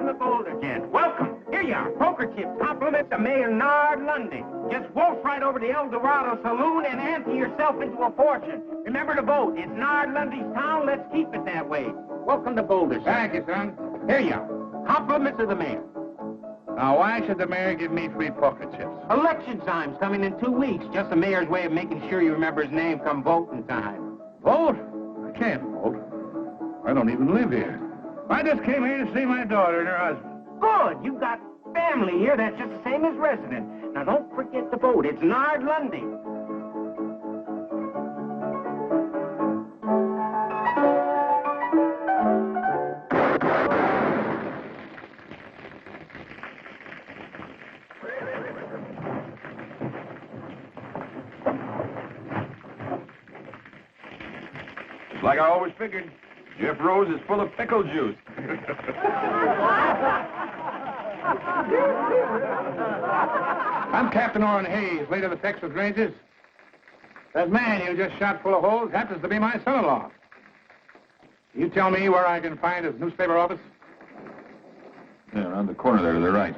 from the Boulder, gents. Welcome. Here you are. Poker chips. Compliments to Mayor Nard Lundy. Just wolf right over to El Dorado Saloon and ante yourself into a fortune. Remember to vote. It's Nard Lundy's town. Let's keep it that way. Welcome to Boulder, sir. Thank you, son. Here you are. Compliments of the mayor. Now, why should the mayor give me free poker chips? Election time's coming in 2 weeks. Just the mayor's way of making sure you remember his name come voting time. Vote? I can't vote. I don't even live here. I just came here to see my daughter and her husband. Good. You've got family here that's just the same as resident. Now, don't forget to vote. It's Nard Lundy. Like I always figured, Jeff Rose is full of pickle juice. I'm Captain Orrin Hayes, late of the Texas Rangers. That man you just shot full of holes happens to be my son-in-law. You tell me where I can find his newspaper office? Yeah, around the corner there to the right.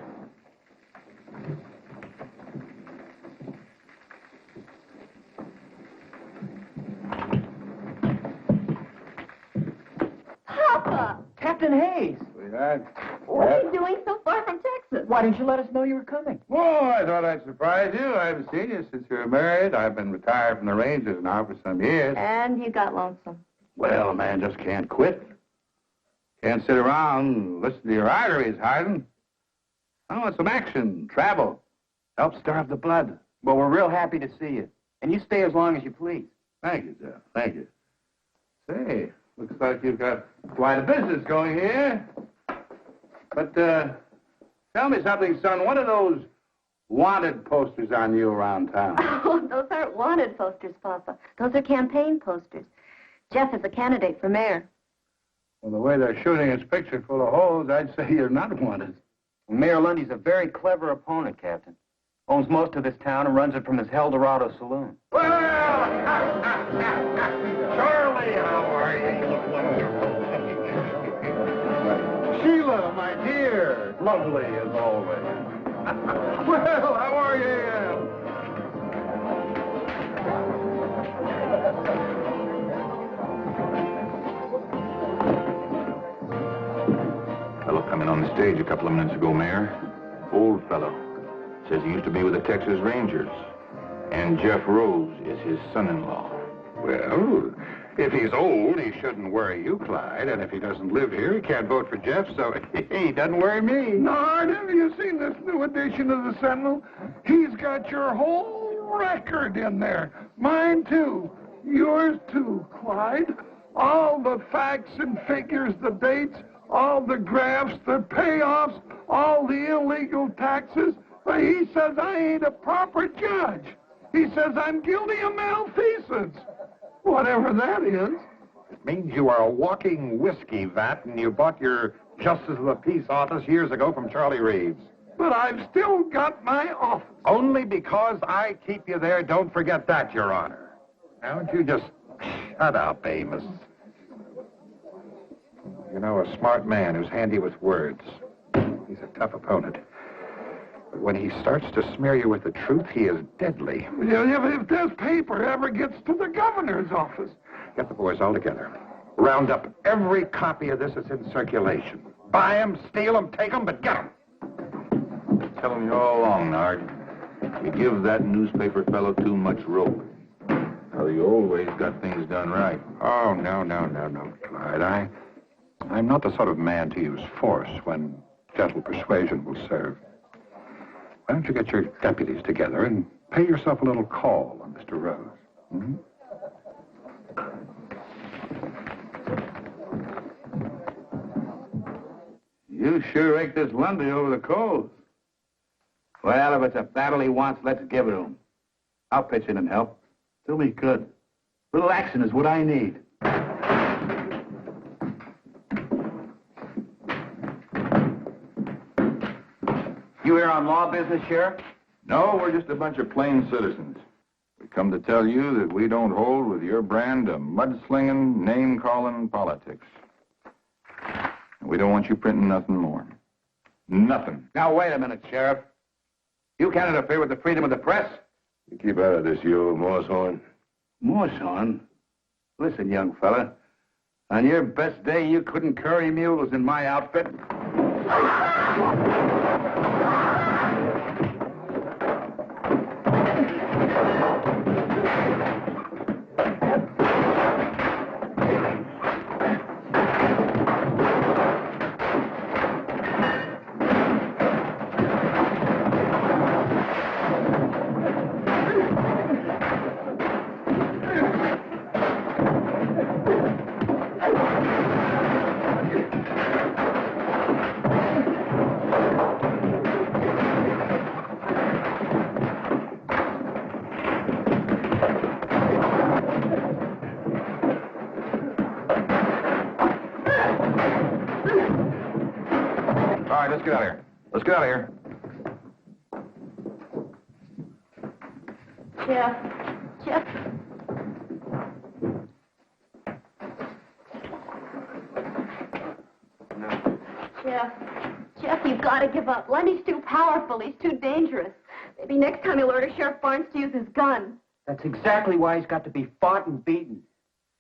Papa! Captain Hayes! Sweetheart. What are you doing so far from Texas? Why didn't you let us know you were coming? Oh, I thought I'd surprise you. I haven't seen you since you were married. I've been retired from the Rangers now for some years. And you got lonesome. Well, a man just can't quit. Can't sit around and listen to your arteries harden. I want some action, travel. Help stir up the blood. Well, we're real happy to see you. And you stay as long as you please. Thank you, Jeff. Thank you. Say, looks like you've got quite a business going here. But, tell me something, son. What are those wanted posters on you around town? Oh, those aren't wanted posters, Papa. Those are campaign posters. Jeff is a candidate for mayor. Well, the way they're shooting his picture full of holes, I'd say you're not wanted. Mayor Lundy's a very clever opponent, Captain. Owns most of this town and runs it from his El Dorado Saloon. Well, Charlie, how are you? Sheila, my dear, lovely as always. Well, how are you, Ann? Fellow coming on the stage a couple of minutes ago, Mayor. Old fellow. Says he used to be with the Texas Rangers. And Jeff Rose is his son-in-law. Well, if he's old, he shouldn't worry you, Clyde. And if he doesn't live here, he can't vote for Jeff, so he doesn't worry me. Nard, have you seen this new edition of the Sentinel? He's got your whole record in there. Mine, too. Yours, too, Clyde. All the facts and figures, the dates, all the graphs, the payoffs, all the illegal taxes. But he says I ain't a proper judge. He says I'm guilty of malfeasance. Whatever that is. It means you are a walking whiskey vat, and you bought your Justice of the Peace office years ago from Charlie Reeves. But I've still got my office. Only because I keep you there, don't forget that, Your Honor. Now, don't you just shut up, Amos. You know, a smart man who's handy with words. He's a tough opponent. But when he starts to smear you with the truth, he is deadly. If this paper ever gets to the governor's office. Get the boys all together. Round up every copy of this that's in circulation. Buy them, steal them, take them, but get them. Telling you all along, Nard. You give that newspaper fellow too much rope. Well, you always got things done right. Oh, no, Clyde. I'm not the sort of man to use force when gentle persuasion will serve. Why don't you get your deputies together and pay yourself a little call on Mr. Rose? Hmm? You sure raked this Lundy over the coals. Well, if it's a battle he wants, let's give it to him. I'll pitch in and help. Do me good. Little action is what I need. You here on law business, Sheriff? No, we're just a bunch of plain citizens. We come to tell you that we don't hold with your brand of mudslinging, name-calling politics. And we don't want you printing nothing more. Nothing. Now, wait a minute, Sheriff. You can't interfere with the freedom of the press. You keep out of this, you old Moosehorn. Moosehorn? Listen, young fella. On your best day, you couldn't curry mules in my outfit. All right, let's get out of here. Let's get out of here. Jeff. Jeff, you've got to give up. Lundy's too powerful. He's too dangerous. Maybe next time he'll order Sheriff Barnes to use his gun. That's exactly why he's got to be fought and beaten.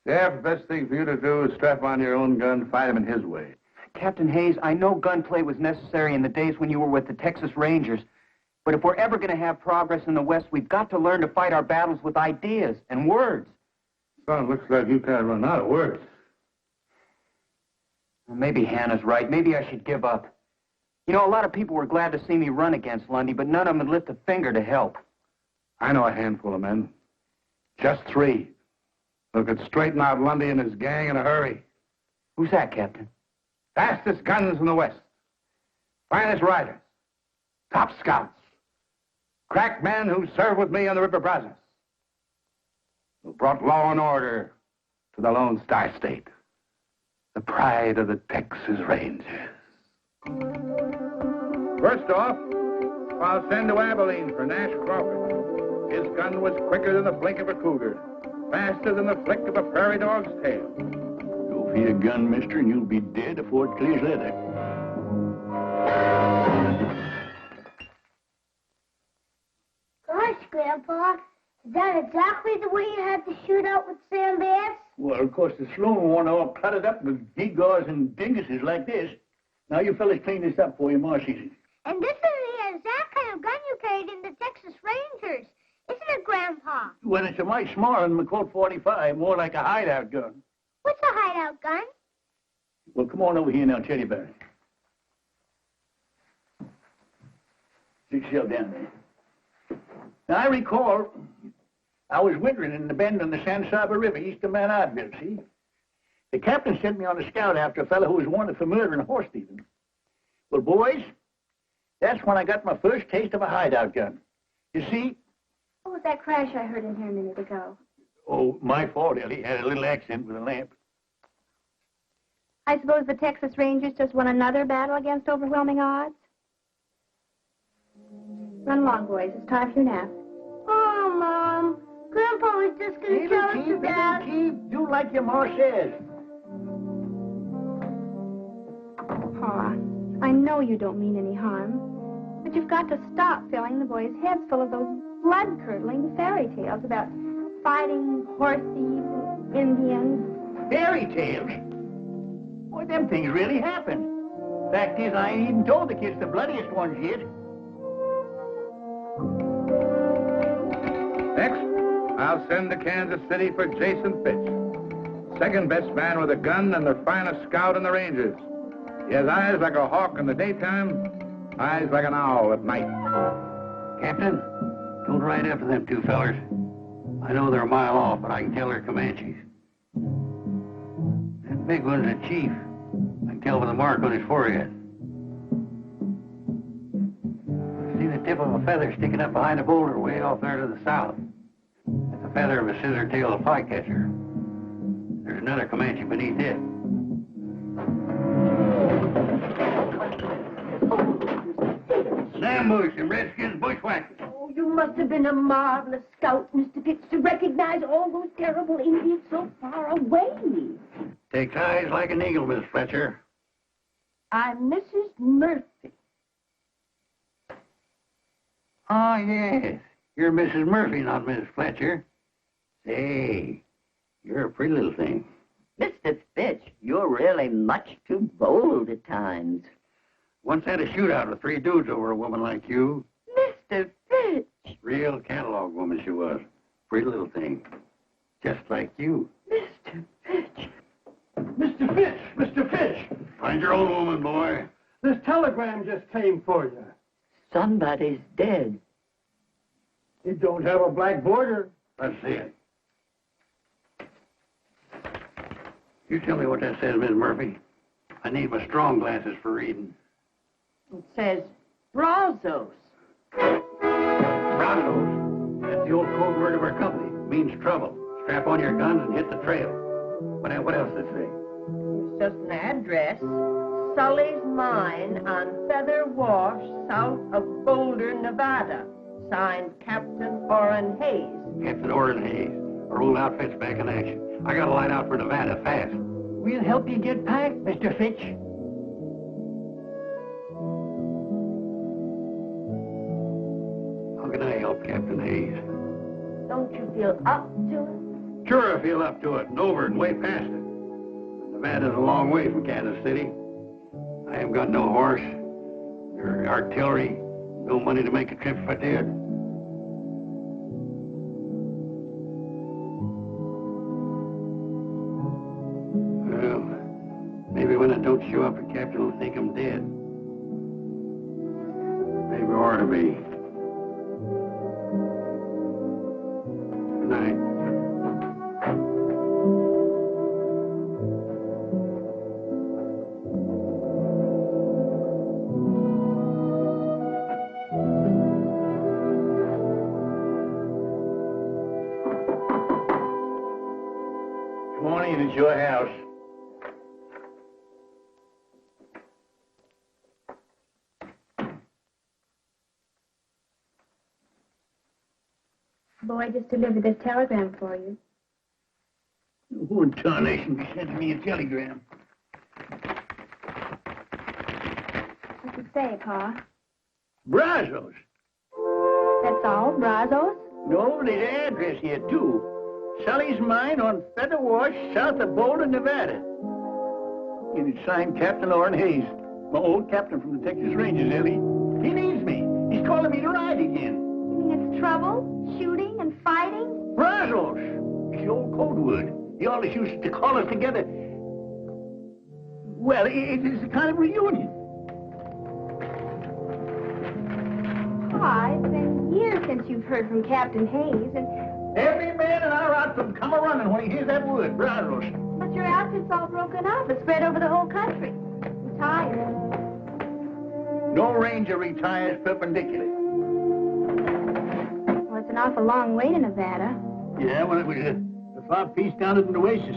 Sheriff, the best thing for you to do is strap on your own gun, fight him in his way. Captain Hayes, I know gunplay was necessary in the days when you were with the Texas Rangers. But if we're ever going to have progress in the West, we've got to learn to fight our battles with ideas and words. Son, looks like you kind of run out of words. Well, maybe Hannah's right. Maybe I should give up. You know, a lot of people were glad to see me run against Lundy, but none of them would lift a finger to help. I know a handful of men. Just 3. Who could straighten out Lundy and his gang in a hurry. Who's that, Captain? Fastest guns in the West. Finest riders. Top scouts. Crack men who served with me on the River Brazos. Who brought law and order to the Lone Star State. The pride of the Texas Rangers. First off, I'll send to Abilene for Nash Crawford. His gun was quicker than the blink of a cougar. Faster than the flick of a prairie dog's tail. Go for your gun, mister, and you'll be dead before it clears leather. Gosh, Grandpa, is that exactly the way you had to shoot out with Sam Bass? Well, of course, the saloon one all cluttered up with gewgaws and dinguses like this. Now, you fellas clean this up for you, Ma sees it. And this is the exact kind of gun you carried in the Texas Rangers, isn't it, Grandpa? Well, it's a mite smaller than the Colt 45, more like a hideout gun. What's a hideout gun? Well, come on over here now, tell you about it. Stick yourself down there. Now, I recall I was wintering in the bend on the San Saba River east of Mount Oddville, see? The captain sent me on a scout after a fellow who was wanted for murder and horse thieving. Well, boys, that's when I got my first taste of a hideout gun. You see? What was that crash I heard in here a minute ago? Oh, my fault, Ellie. Had a little accident with a lamp. I suppose the Texas Rangers just won another battle against overwhelming odds? Run along, boys. It's time for your nap. Oh, Mom, Grandpa was just going to tell us about... Do like your ma says. Pa, I know you don't mean any harm, but you've got to stop filling the boys' heads full of those blood-curdling fairy tales about fighting horse thieves, Indians. Fairy tales? Boy, them things really happen. Fact is, I ain't even told the kids the bloodiest ones yet. Next, I'll send to Kansas City for Jason Fitch. Second best man with a gun and the finest scout in the Rangers. He has eyes like a hawk in the daytime, eyes like an owl at night. Captain, don't ride after them 2 fellers. I know they're a mile off, but I can tell they're Comanches. That big one's a chief. I can tell by the mark on his forehead. I see the tip of a feather sticking up behind a boulder way off there to the south. That's the feather of a scissor-tailed flycatcher. There's another Comanche beneath it. Ambush and Redskins bushwhackers. Oh, you must have been a marvelous scout, Mr. Pitts, to recognize all those terrible Indians so far away. Takes eyes like an eagle, Miss Fletcher. I'm Mrs. Murphy. Oh, yes. You're Mrs. Murphy, not Mrs. Fletcher. Say, you're a pretty little thing. Mr. Fitch, you're really much too bold at times. Once had a shootout with 3 dudes over a woman like you. Mr. Fitch! Real catalog woman she was. Pretty little thing. Just like you. Mr. Fitch! Mr. Fitch! Mr. Fitch! Find your own woman, boy. This telegram just came for you. Somebody's dead. It don't have a black border. Let's see it. You tell me what that says, Miss Murphy. I need my strong glasses for reading. It says, Brazos. Brazos. That's the old code word of our company. It means trouble. Strap on your guns and hit the trail. What else does it say? It's just an address. Sully's Mine on Feather Wash, south of Boulder, Nevada. Signed Captain Orrin Hayes. Captain Orrin Hayes. Our old outfit's back in action. I gotta light out for Nevada fast. We'll help you get packed, Mr. Fitch. How can I help, Captain Hayes? Don't you feel up to it? Sure, I feel up to it, and over and way past it. Nevada's a long way from Kansas City. I haven't got no horse, or artillery, no money to make a trip if I did. Well, maybe when I don't show up, the captain will think I'm dead. Maybe I ought to be. Good night. Come on in, it's your house. Boy just delivered this telegram for you. Who in tarnation be sending me a telegram? What's it say, Pa? Brazos. That's all? Brazos? No, there's an address here, too. Sully's Mine on Feather Wash, south of Boulder, Nevada. And it's signed Captain Orrin Hayes, my old captain from the Texas Rangers, Ellie. He needs me. He's calling me to ride again. You mean it's trouble? Shooting and fighting? Brazos. It's the old code word. He always used to call us together. Well, it is a kind of reunion. Pa, it's been years since you've heard from Captain Hayes, and... Every man in our outfit come a-running when he hears that word, Brazos. But your outfit's all broken up. It's spread over the whole country. I'm tired. No ranger retires perpendicular. Well, it's an awful long way to Nevada. Yeah, well, it was a far piece down at the Oasis,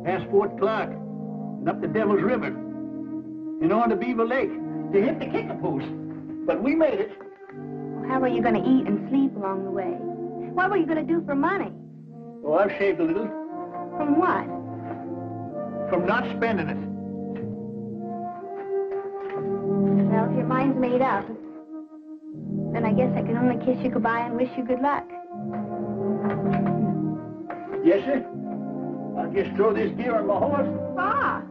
past Fort Clark, and up the Devil's River, and on to Beaver Lake, to hit the kicker post. But we made it. Well, how were you going to eat and sleep along the way? What were you going to do for money? Oh, I've saved a little. From what? From not spending it. Well, if your mind's made up, then I guess I can only kiss you goodbye and wish you good luck. Yes, sir. I'll just throw this gear on my horse. Pa!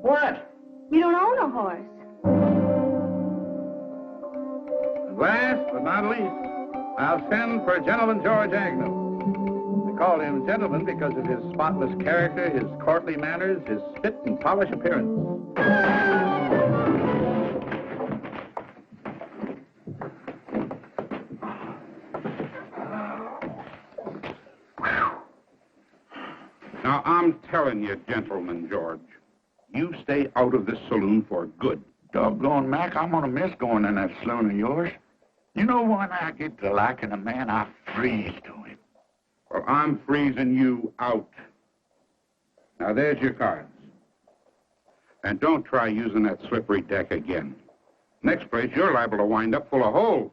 What? You don't own a horse. Last but not least, I'll send for Gentleman George Agnew. We call him gentleman because of his spotless character, his courtly manners, his fit and polished appearance. Now, I'm telling you, Gentleman George, you stay out of this saloon for good. Doggone, Mac, I'm gonna miss going in that saloon of yours. You know, when I get to liking a man, I freeze to him. Well, I'm freezing you out. Now, there's your cards. And don't try using that slippery deck again. Next place, you're liable to wind up full of holes.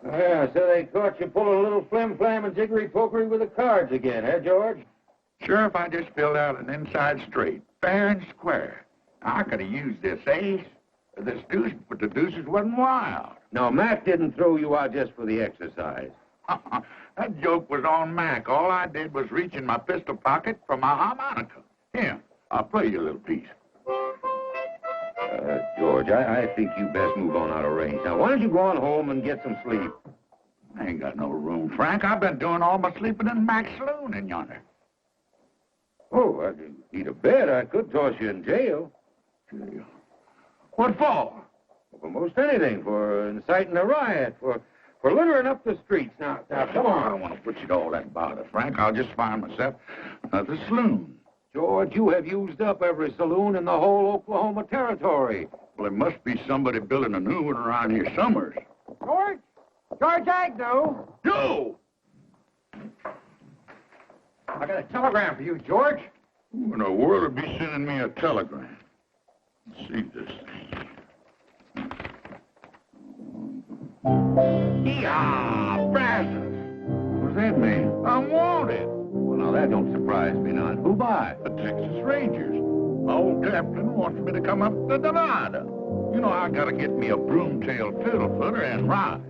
Yeah, so they caught you pulling a little flim-flam and jiggery-pokery with the cards again, eh, George? Sheriff, I just filled out an inside straight, fair and square. I could have used this ace, or this deuce, but the deuces wasn't wild. No, Mac didn't throw you out just for the exercise. That joke was on Mac. All I did was reach in my pistol pocket for my harmonica. Here, I'll play you a little piece. George, I think you best move on out of range. Now, why don't you go on home and get some sleep? I ain't got no room, Frank. I've been doing all my sleeping in Mac's saloon in yonder. Oh, I could eat a bed. I could toss you in jail. Jail? What for? For most anything. For inciting a riot. For littering up the streets. Now, come on. I don't want to put you to all that bother, Frank. I'll just find myself another saloon. George, you have used up every saloon in the whole Oklahoma territory. Well, there must be somebody building a new one around here somewhere. George? George Agnew? You! I got a telegram for you, George. Who in the world would be sending me a telegram? Let's see this thing. Yeah, Brazos. What's that mean? I'm wanted. Well, now, that don't surprise me none. Who by? The Texas Rangers. My old captain wants me to come up to Nevada. You know, I gotta get me a broom-tailed fiddle-footer and ride.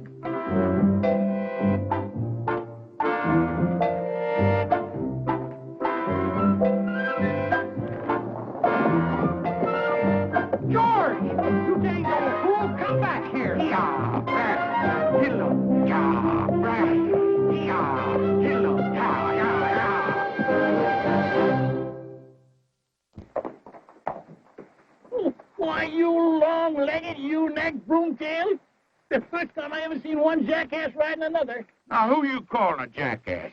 George! You dang old fool! Come back here! Yeah, Brazos. Hello. Yeah, Brazos. Yeah, hello. Yeah, Oh, why, you long-legged, you-necked broomtail? The first time I ever seen one jackass riding another. Now, who you calling a jackass?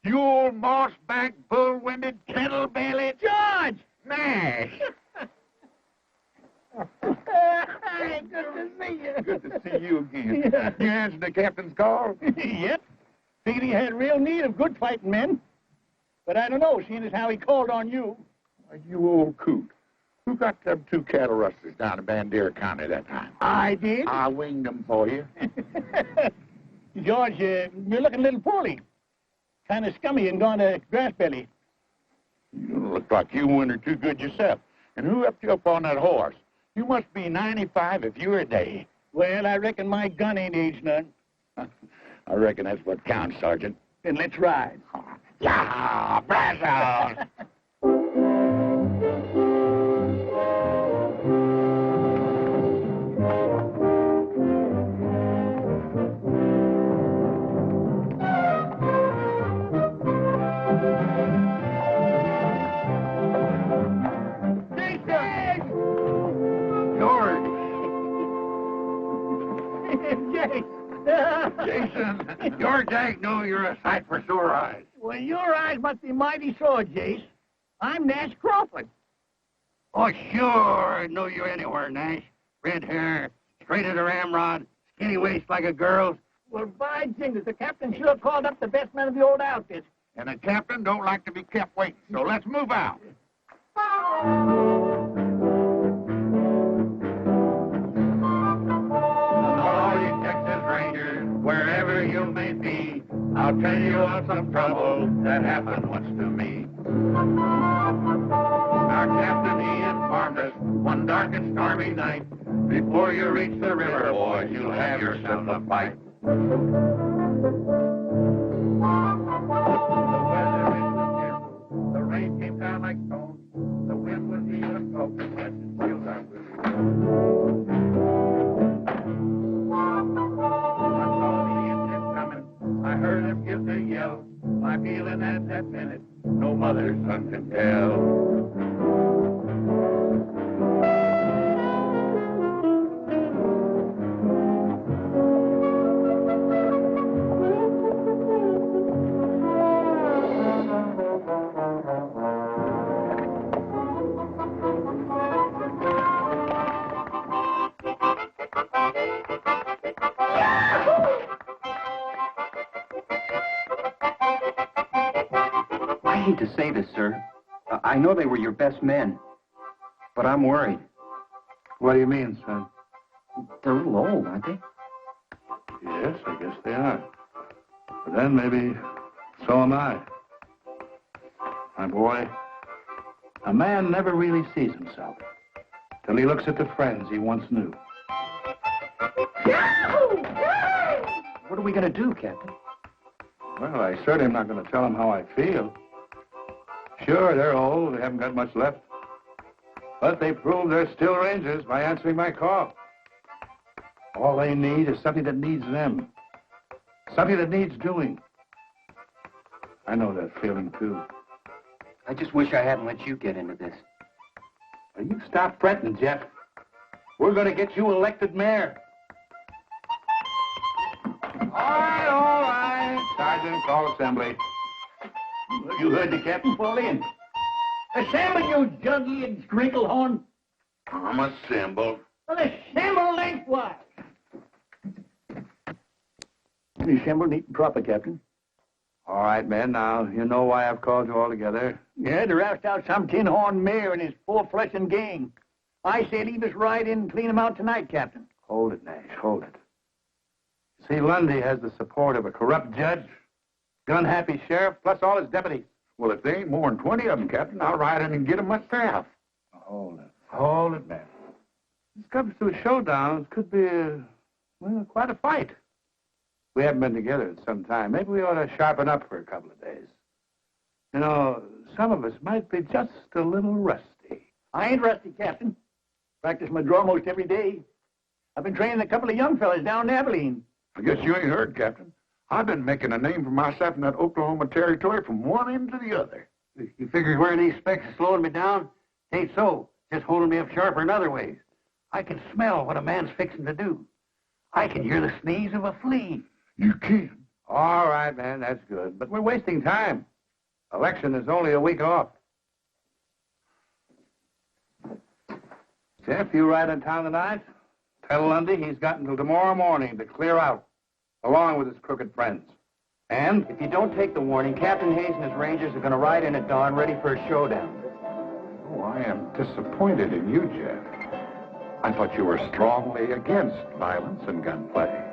You old moss-backed, bull-winded, kettle-bellied... George! Nash! Hey, good to see you. Good to see you again. Yeah. You answered the captain's call? Yep. Figured he had real need of good fighting men. But I don't know, seeing as how he called on you. You old coot. Who got them 2 cattle rustlers down in Bandera County that time? I did. I winged them for you. George, you're looking a little poorly. Kind of scummy and gone to grass belly. You look like you wintered too good yourself. And who upped you up on that horse? You must be 95 if you're a day. Well, I reckon my gun ain't aged none. I reckon that's what counts, Sergeant. Then let's ride. Yeah, Brazos! Jason, George Agnew, you're a sight for sore eyes. Well, your eyes must be mighty sore, Jace. I'm Nash Crawford. Oh, sure. I know you anywhere, Nash. Red hair, straight as a ramrod, skinny waist like a girl's. Well, by jingles, the captain sure called up the best men of the old outfit. And the captain don't like to be kept waiting, so let's move out. All you Texas Rangers, wherever you may be, I'll tell you of some trouble that happened once to me. Our captain, he informed us one dark and stormy night, before you reach the river, boys, you'll have yourself a fight. The weather was fearful. The rain came down like stones. The wind was even smoking, but it feels like we I heard him give the yell. My feeling at that minute, no mother's son can tell. I hate to say this, sir. I know they were your best men, but I'm worried. What do you mean, son? They're a little old, aren't they? Yes, I guess they are. But then maybe so am I. My boy, a man never really sees himself till he looks at the friends he once knew. What are we going to do, Captain? Well, I certainly am not going to tell them how I feel. Sure, they're old. They haven't got much left. But they prove they're still Rangers by answering my call. All they need is something that needs them. Something that needs doing. I know that feeling, too. I just wish I hadn't let you get into this. Now, you stop fretting, Jeff. We're going to get you elected mayor. All right. Sergeant, call assembly. You heard the captain fall in. Assemble, you jug-eared sprinkle-horn. I'm assembled. Well, assemble lengthwise. Assemble neat and proper, Captain. All right, men. Now, you know why I've called you all together. Yeah, to roust out some tin-horn mayor and his full-fleshing gang. I say leave us right in and clean him out tonight, Captain. Hold it, Nash. Hold it. See, Lundy has the support of a corrupt judge, gun-happy sheriff, plus all his deputies. Well, if there ain't more than 20 of them, Captain, I'll ride in and get them myself. Hold it. Hold it, man. This comes to a showdown. It could be, well, quite a fight. We haven't been together in some time. Maybe we ought to sharpen up for a couple of days. You know, some of us might be just a little rusty. I ain't rusty, Captain. Practice my draw most every day. I've been training a couple of young fellas down in Abilene. I guess you ain't heard, Captain. I've been making a name for myself in that Oklahoma territory from one end to the other. You figure wearing these specs is slowing me down? Ain't so. Just holding me up sharper in other ways. I can smell what a man's fixing to do. I can hear the sneeze of a flea. You can. All right, man, that's good. But we're wasting time. Election is only a week off. Jeff, you ride in town tonight? Tell Lundy he's got until tomorrow morning to clear out, along with his crooked friends. And if you don't take the warning, Captain Hayes and his Rangers are going to ride in at dawn ready for a showdown. Oh, I am disappointed in you, Jeff. I thought you were strongly against violence and gunplay.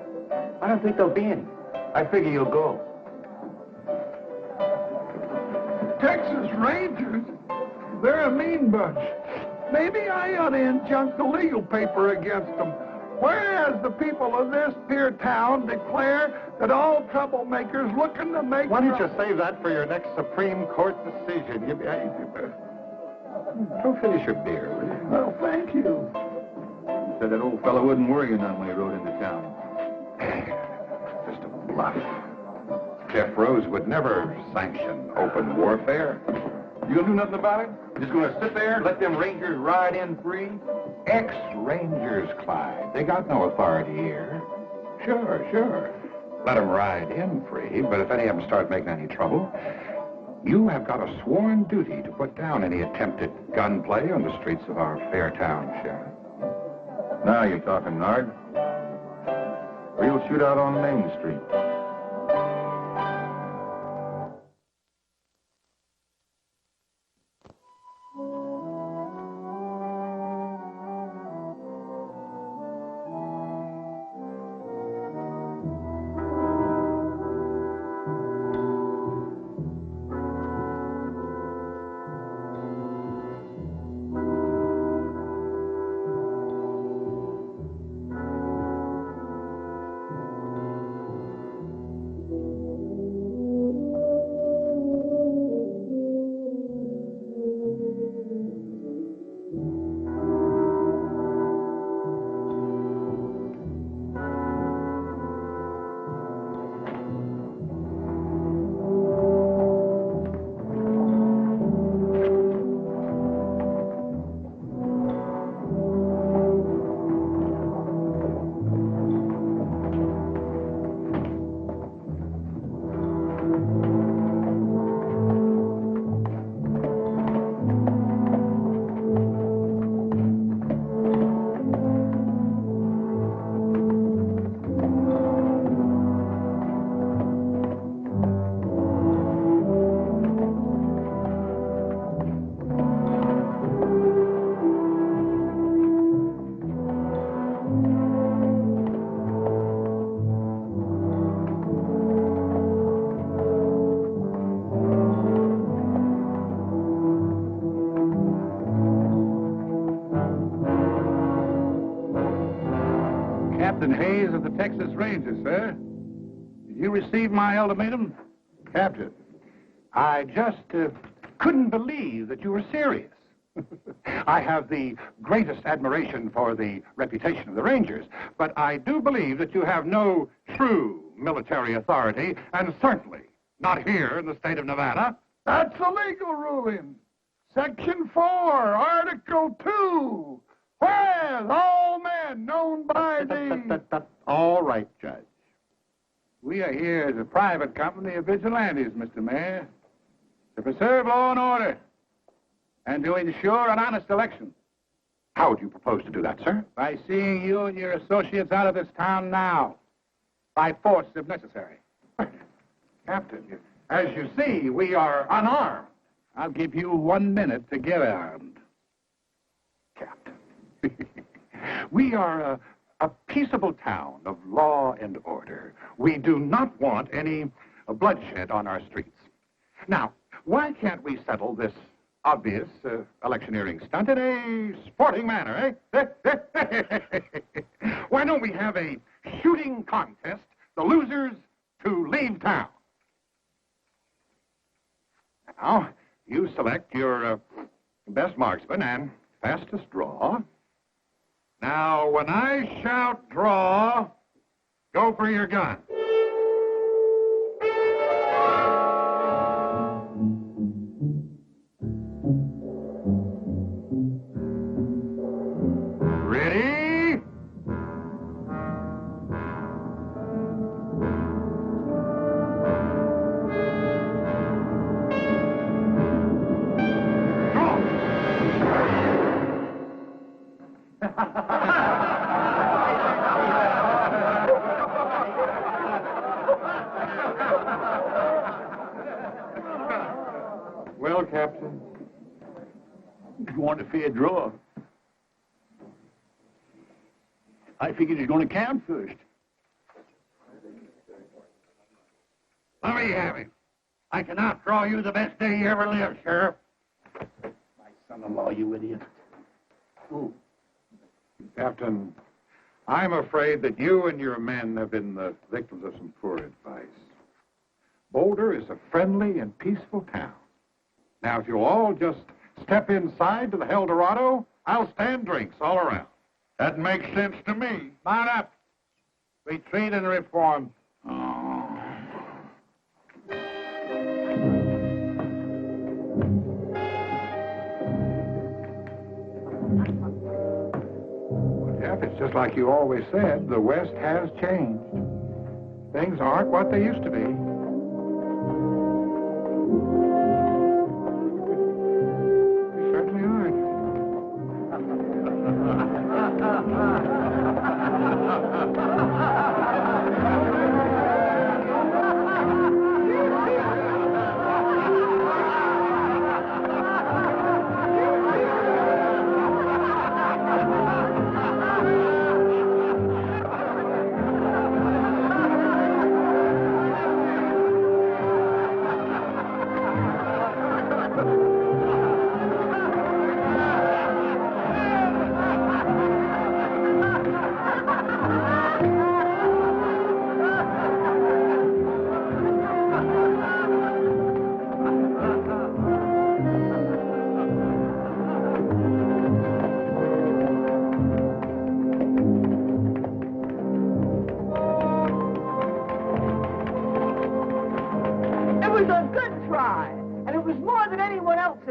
I don't think there'll be any. I figure you'll go. Texas Rangers? They're a mean bunch. Maybe I ought to injunct the legal paper against them. Whereas the people of this here town declare that all troublemakers looking to make... Why don't you save that for your next Supreme Court decision? Go finish your beer, will you? Well, thank you. Said that old fellow wouldn't worry you none when he rode into town. Just a bluff. Jeff Rose would never sanction open warfare. You gonna do nothing about it? Just gonna sit there and let them Rangers ride in free? Ex-Rangers, Clyde. They got no authority here. Sure. Let them ride in free, but if any of them start making any trouble, you have got a sworn duty to put down any attempted gunplay on the streets of our fair town, Sheriff. Now you're talking, Nard. Or you'll shoot out on Main Street. Captain Hayes of the Texas Rangers, sir. Did you receive my ultimatum? Captain, I just couldn't believe that you were serious. I have the greatest admiration for the reputation of the Rangers, but I do believe that you have no true military authority, and certainly not here in the state of Nevada. That's a legal ruling. Section 4, Article 2. Whereas all men known by the... All right, Judge. We are here as a private company of vigilantes, Mr. Mayor, to preserve law and order and to ensure an honest election. How would you propose to do that, sir? By seeing you and your associates out of this town now, by force if necessary. Captain, as you see, we are unarmed. I'll give you 1 minute to get armed. Captain, we are a peaceable town of law and order. We do not want any bloodshed on our streets. Now, why can't we settle this obvious electioneering stunt in a sporting manner, eh? Why don't we have a shooting contest, the losers to leave town? Now, you select your best marksman and fastest draw. Now, when I shout draw, go for your gun. Ready? Well, Captain, You want a fair draw? I figured he's going to count first. let me have it. I can outdraw you the best day you ever lived, Sheriff. My son-in-law, you idiot. Ooh. Captain, I'm afraid that you and your men have been the victims of some poor advice. Boulder is a friendly and peaceful town. Now, if you'll all just step inside to the El Dorado, I'll stand drinks all around. That makes sense to me. Mount up. Retreat and reform. Jeff, it's just like you always said, the West has changed. Things aren't what they used to be. They certainly aren't.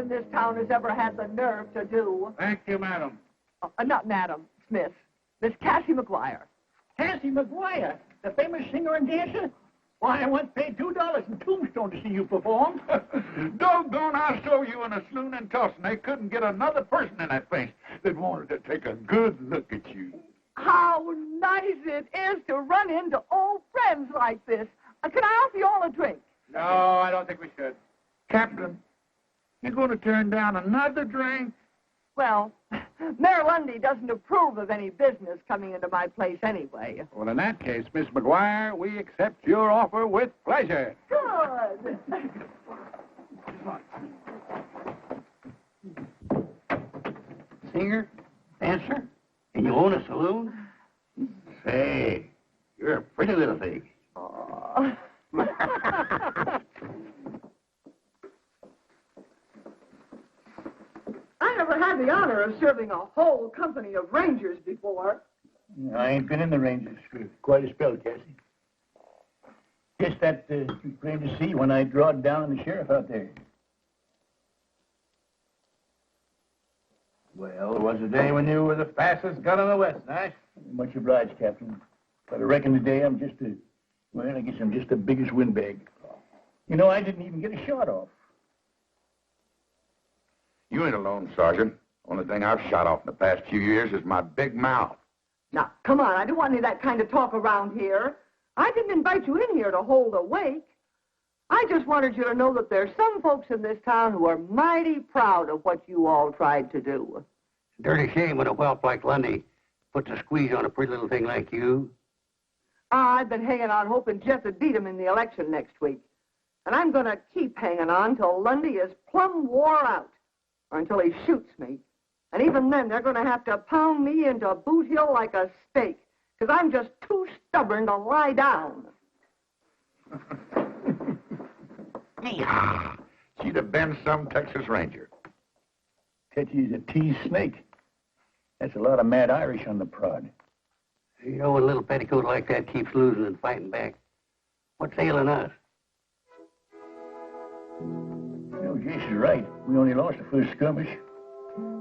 This town has ever had the nerve to do. Thank you, madam. Not Madam Smith. Miss Cassie McGuire. Cassie McGuire, the famous singer and dancer? Why, I once paid $2 in Tombstone to see you perform. Doggone, I saw you in a saloon in Tulsa. They couldn't get another person in that place that wanted to take a good look at you. How nice it is to run into old friends like this. Can I offer you all a drink? No, I don't think we should. Captain, you going to turn down another drink? Well, Mayor Lundy doesn't approve of any business coming into my place anyway. Well, in that case, Miss McGuire, we accept your offer with pleasure. Good. Singer? Dancer? And you own a saloon? Hey, you're a pretty little thing. Oh. I never had the honor of serving a whole company of Rangers before. I ain't been in the Rangers for quite a spell, Cassie. Just that you came to see when I drawed down the sheriff out there. Well, it was a day when you were the fastest gun in the West, eh? Much obliged, Captain. But I reckon today I guess I'm just the biggest windbag. You know, I didn't even get a shot off. You ain't alone, Sergeant. Only thing I've shot off in the past few years is my big mouth. Now, come on, I don't want any of that kind of talk around here. I didn't invite you in here to hold a wake. I just wanted you to know that there's some folks in this town who are mighty proud of what you all tried to do. Dirty shame when a whelp like Lundy puts a squeeze on a pretty little thing like you. I've been hanging on hoping Jeff would beat him in the election next week. And I'm going to keep hanging on till Lundy is plumb wore out, or until he shoots me. And even then, they're going to have to pound me into Boot Hill like a steak, because I'm just too stubborn to lie down. Yeehaw! She'd have been some Texas Ranger. Tetchy's a teased snake. That's a lot of mad Irish on the prod. You know, when a little petticoat like that keeps losing and fighting back, what's ailing us? You know, Jason's right. We only lost the first skirmish.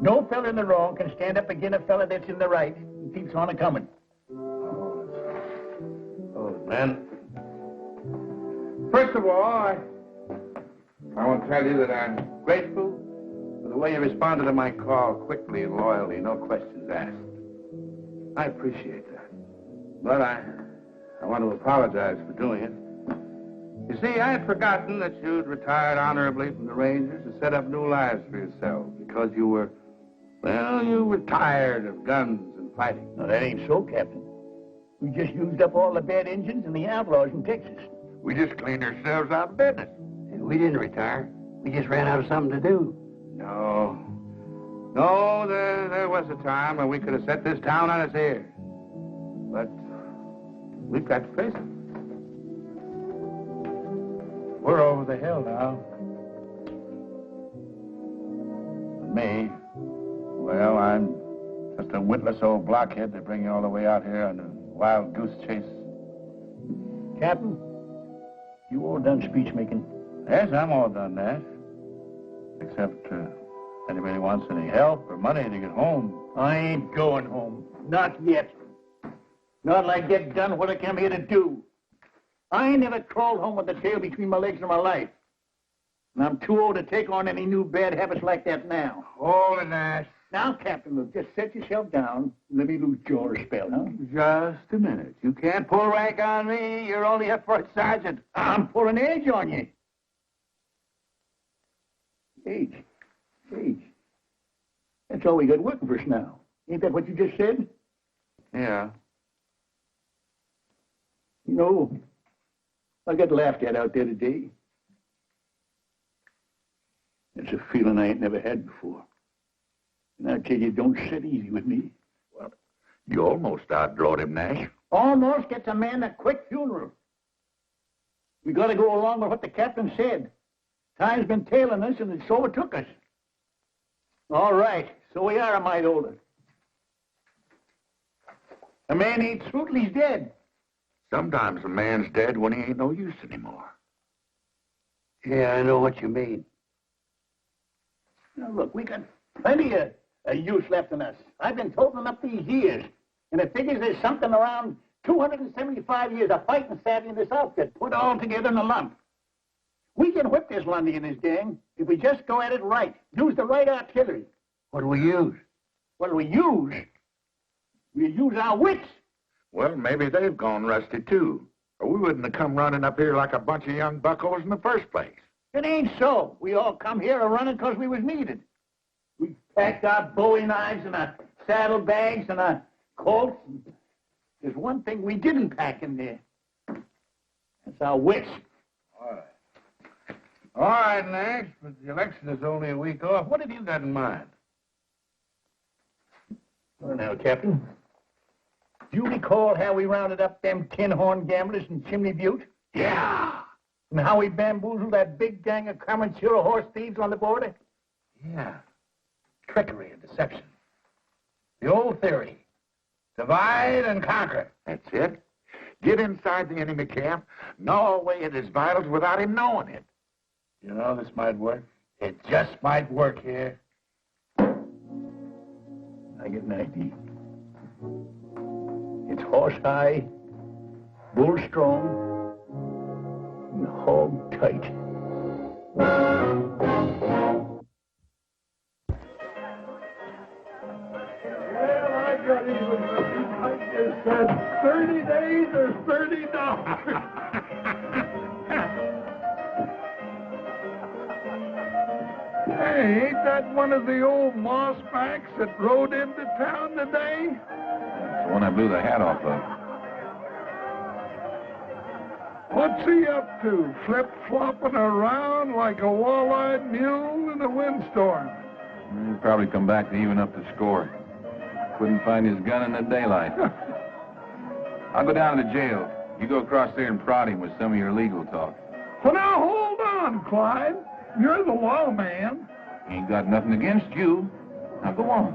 No fella in the wrong can stand up against a fella that's in the right and keeps on a-coming. Oh, man. First of all, I want to tell you that I'm grateful for the way you responded to my call quickly and loyally, no questions asked. I appreciate that. But I want to apologize for doing it. You see, I had forgotten that you'd retired honorably from the Rangers to set up new lives for yourself because you were tired of guns and fighting. No, that ain't so, Captain. We just used up all the bad engines and the outlaws in Texas. We just cleaned ourselves out of business. We didn't retire. We just ran out of something to do. No, there was a time when we could have set this town on its ears. But we've got to face it. We're over the hill now. Me? Well, I'm just a witless old blockhead to bring you all the way out here on a wild goose chase. Captain, you all done speech making? Yes, I'm all done that. Except, anybody wants any help or money to get home? I ain't going home. Not yet. Not till I get done what I came here to do. I ain't never crawled home with the tail between my legs in my life. And I'm too old to take on any new bad habits like that now. Holy Nash. Now, Captain, look, just set yourself down and let me lose jaw a spell, huh? Just a minute. You can't pull rank on me. You're only a first sergeant. I'm pulling age on you. Age. That's all we got working for us now. Ain't that what you just said? Yeah. You know, I got laughed at out there today. It's a feeling I ain't never had before. And I tell you, it don't sit easy with me. Well, you almost outdrawed him, Nash. Almost gets a man a quick funeral. We got to go along with what the captain said. Time's been tailing us, and it so it took us. All right, so we are a mite older. A man ain't through till he's dead. Sometimes a man's dead when he ain't no use anymore. Yeah, I know what you mean. Now, look, we got plenty of use left in us. I've been totaling up these years, and it figures there's something around 275 years of fighting savvy in this outfit, put all together in a lump. We can whip this Lundy and his gang if we just go at it right, use the right artillery. What do we use? What do we use? We use our wits. Well, maybe they've gone rusty, too. Or we wouldn't have come running up here like a bunch of young buckos in the first place. It ain't so. We all come here a-running because we was needed. We packed our bowie knives and our saddlebags and our Colts. There's one thing we didn't pack in there. That's our wits. All right, Nash, but the election is only a week off. What have you got in mind? Well, now, Captain, Do you recall how we rounded up them tin-horn gamblers in Chimney Butte? Yeah. And how we bamboozled that big gang of Comanchero horse thieves on the border? Yeah. Trickery and deception. The old theory. Divide and conquer. That's it. Get inside the enemy camp, gnaw away at his vitals without him knowing it. You know, this might work. It just might work here. I get an idea. It's horse high, bull strong, and hog tight. Well, I got even with you. I just said 30 days or $30. Hey, ain't that one of the old mossbacks that rode into town today? That's the one I blew the hat off of. What's he up to? Flip-flopping around like a wall-eyed mule in a windstorm. He'll probably come back to even up the score. Couldn't find his gun in the daylight. I'll go down to the jail. You go across there and prod him with some of your legal talk. Well, now, hold on, Clyde. You're the lawman. Ain't got nothing against you. Now go on.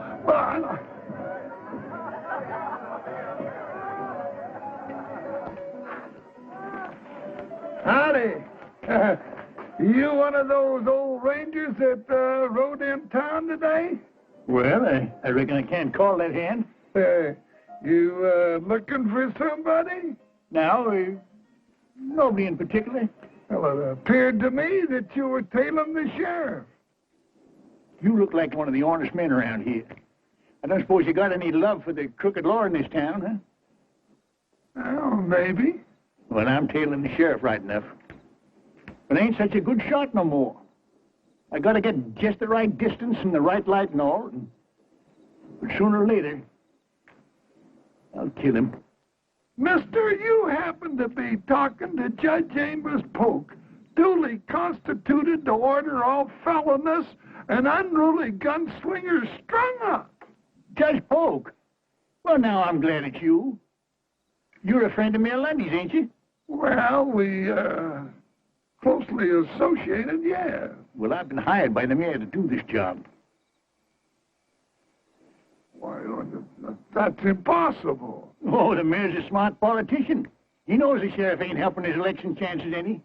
Howdy. You one of those old rangers that rode in town today? Well, I reckon I can't call that hand. You looking for somebody? Now, nobody in particular. Well, it appeared to me that you were tailing the sheriff. You look like one of the honest men around here. I don't suppose you got any love for the crooked law in this town, huh? Well, maybe. Well, I'm tailing the sheriff right enough. But I ain't such a good shot no more. I gotta get just the right distance and the right light and all. But sooner or later, I'll kill him. Mister, you happen to be talking to Judge Amos Polk, duly constituted to order all felonious and unruly gunslingers strung up. Judge Polk? Well, now I'm glad it's you. You're a friend of Mayor Lundy's, ain't you? Well, we, closely associated, yeah. Well, I've been hired by the mayor to do this job. Why, that's impossible. Oh, the mayor's a smart politician. He knows the sheriff ain't helping his election chances any.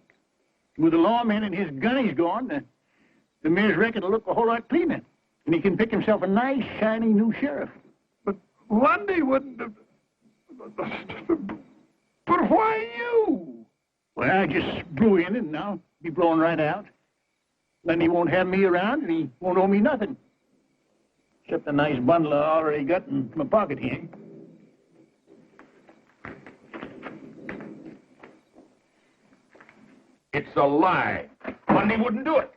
With the lawman and his gunnies gone, the mayor's record will look a whole lot cleaner. And he can pick himself a nice, shiny new sheriff. But Lundy wouldn't have... But why you? Well, I just blew in and now be blowing right out. Lundy won't have me around and he won't owe me nothing. Except the nice bundle I already got in my pocket here. It's a lie. Lundy wouldn't do it.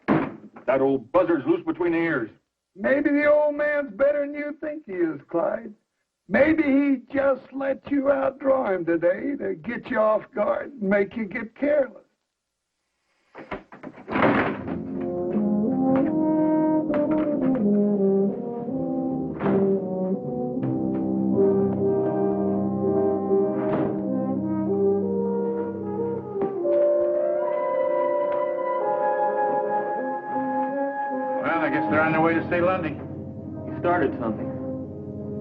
That old buzzard's loose between the ears. Maybe the old man's better than you think he is, Clyde. Maybe he just let you outdraw him today to get you off guard and make you get careless. Well, I guess they're on their way to see Lundy. He started something.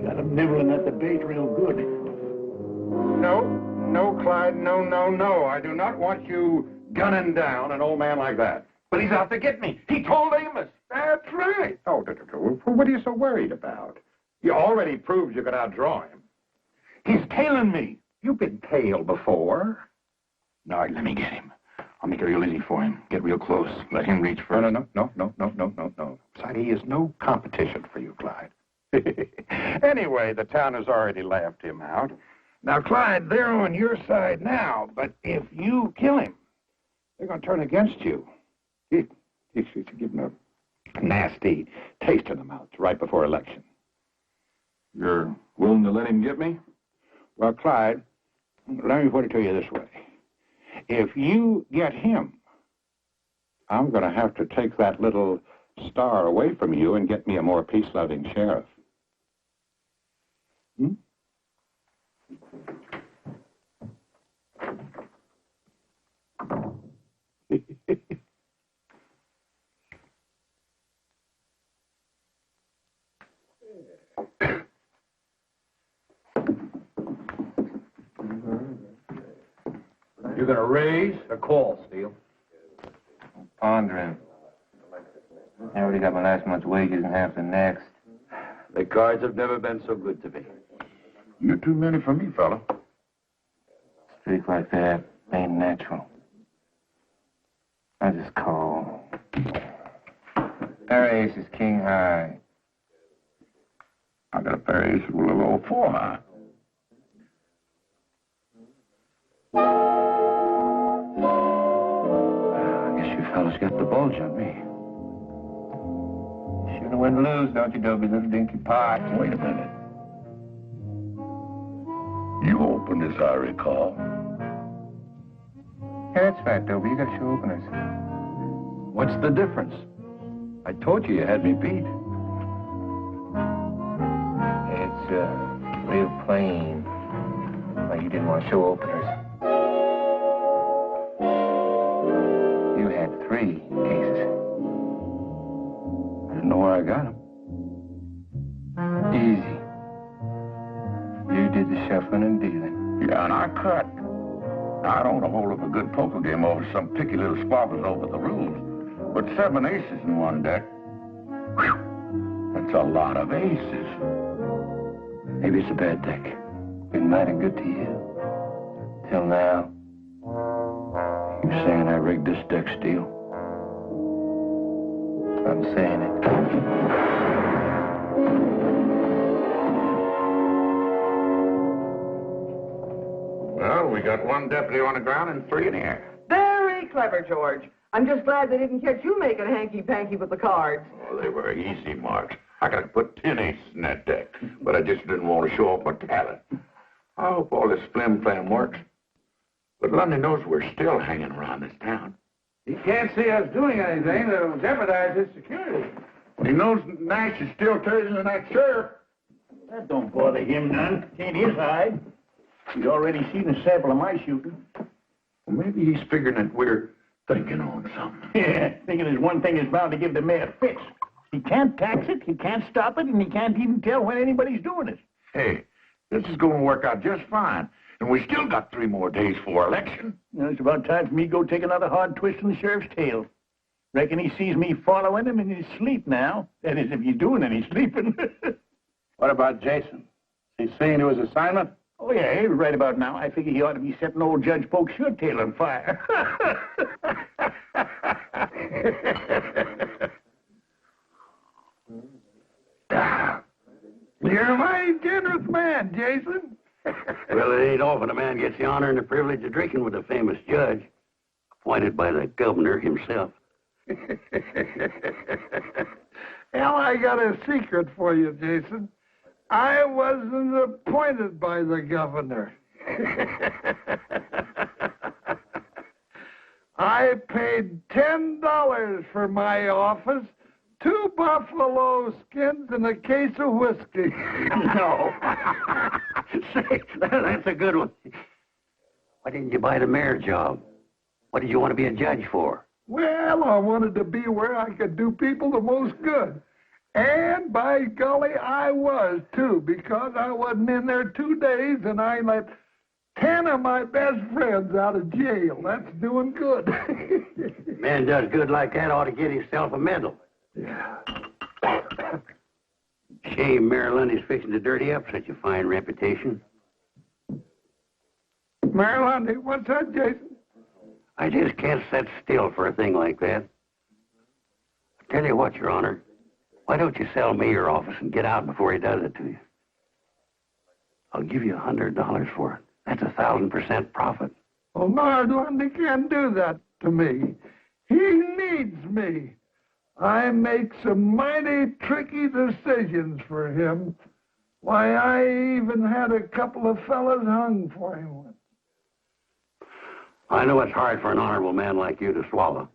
Got him nibbling at the bait real good. No, Clyde, no. I do not want you gunning down an old man like that. But he's out to get me. He told Amos. That's right. Oh, what are you so worried about? You already proved you could outdraw him. He's tailing me. You've been tailed before. All right, let me get him. I'll make it real easy for him. Get real close. Let him reach first. No. Besides, he is no competition for you, Clyde. Anyway, the town has already laughed him out. Now, Clyde, they're on your side now, but if you kill him, they're going to turn against you. You should give him a nasty taste in the mouth right before election. You're willing to let him get me? Well, Clyde, let me put it to you this way. If you get him, I'm going to have to take that little star away from you and get me a more peace-loving sheriff. You gonna raise or call, Steele? Pondering. I already got my last month's wages and half the next. The cards have never been so good to me. You're too many for me, fella. Streak like that ain't natural. I just call. Pair of aces, king high. I got a pair of aces with a little old four high. I guess you fellas got the bulge on me. Shouldn't win lose, don't you, Dobie, little dinky pot? Wait a minute. You opened this, I recall. Yeah, that's right, Dobie. You got to show openers. What's the difference? I told you had me beat. It's real plain. Why you didn't want to show openers. You had 3 aces. I didn't know where I got them. Easy. You did the shuffling and dealing. Yeah, and I cut. I don't want to hold up a good poker game over some picky little squabbles over the rules. But 7 aces in one deck, whew, that's a lot of aces. Maybe it's a bad deck. Been mighty good to you. Till now. You saying I rigged this deck, Steele? I'm saying it. Well, we got 1 deputy on the ground and 3 in the air. Very clever, George. I'm just glad they didn't catch you making hanky-panky with the cards. Oh, they were easy marks. I could have put 10 aces in that deck, but I just didn't want to show off my talent. I hope all this flim-flam works. But London knows we're still hanging around this town. He can't see us doing anything that'll jeopardize his security. He knows Nash is still treasurer than that sheriff. That don't bother him none. Ain't his hide. He's already seen a sample of my shooting. Well, maybe he's figuring that we're thinking on something. Yeah, thinking there's one thing that's bound to give the mayor fits. He can't tax it, he can't stop it, and he can't even tell when anybody's doing it. Hey, this is going to work out just fine. And we still got 3 more days for election. You know, it's about time for me to go take another hard twist in the sheriff's tail. Reckon he sees me following him in his sleep now. That is, if he's doing any sleeping. What about Jason? Is he seeing to his assignment? Oh, yeah, right about now. I figure he ought to be setting old Judge Polk's shirt tail on fire. You're a mighty generous man, Jason. Well, it ain't often a man gets the honor and the privilege of drinking with a famous judge, appointed by the governor himself. Well, I got a secret for you, Jason. I wasn't appointed by the governor. I paid $10 for my office, 2 buffalo skins, and a case of whiskey. No. Say, that's a good one. Why didn't you buy the mayor job? What did you want to be a judge for? Well, I wanted to be where I could do people the most good. And by golly, I was, too, because I wasn't in there 2 days, and I let 10 of my best friends out of jail. That's doing good. Man does good like that ought to get himself a medal. Yeah. Shame Mayor Lundy's fixing to dirty up such a fine reputation. Mayor Lundy, what's that, Jason? I just can't sit still for a thing like that. I tell you what, Your Honor, why don't you sell me your office and get out before he does it to you? I'll give you $100 for it. That's 1,000% profit. Well, Mayor Lundy can't do that to me. He needs me. I make some mighty tricky decisions for him. Why, I even had a couple of fellas hung for him once. I know it's hard for an honorable man like you to swallow,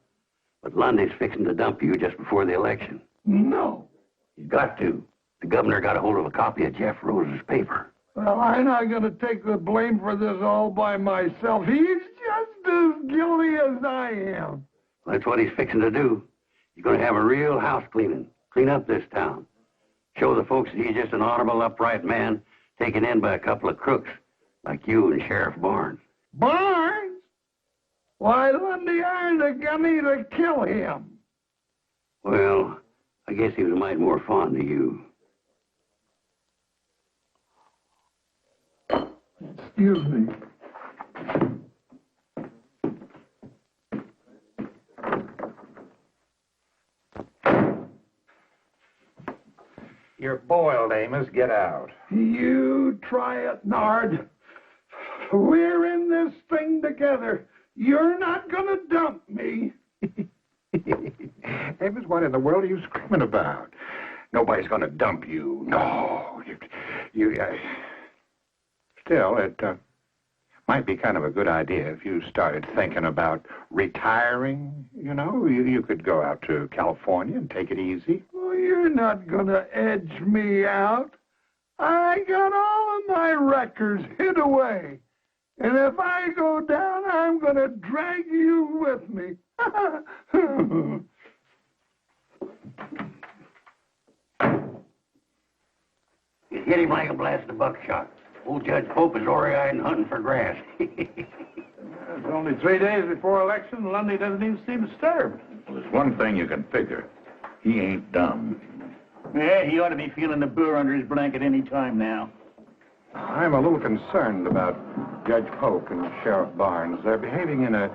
but Lundy's fixing to dump you just before the election. No. He's got to. The governor got a hold of a copy of Jeff Rose's paper. Well, I'm not going to take the blame for this all by myself. He's just as guilty as I am. That's what he's fixing to do. He's going to have a real house cleaning. Clean up this town. Show the folks that he's just an honorable, upright man taken in by a couple of crooks like you and Sheriff Barnes. Barnes? Why, Lundy hired a gunny to kill him. Well, I guess he was a mite more fond of you. Excuse me. You're boiled, Amos. Get out. You try it, Nard. We're in this thing together. You're not going to dump me. Amos, what in the world are you screaming about? Nobody's going to dump you. No. Still, it might be kind of a good idea if you started thinking about retiring. You know, you could go out to California and take it easy. Well, you're not going to edge me out. I got all of my records hid away. And if I go down, I'm going to drag you with me. You hit him like a blast of buckshot. Old Judge Pope is ore-eyed and hunting for grass. It's only 3 days before election, and Lundy doesn't even seem disturbed. Well, there's one thing you can figure. He ain't dumb. Yeah, he ought to be feeling the burr under his blanket any time now. I'm a little concerned about Judge Polk and Sheriff Barnes. They're behaving in a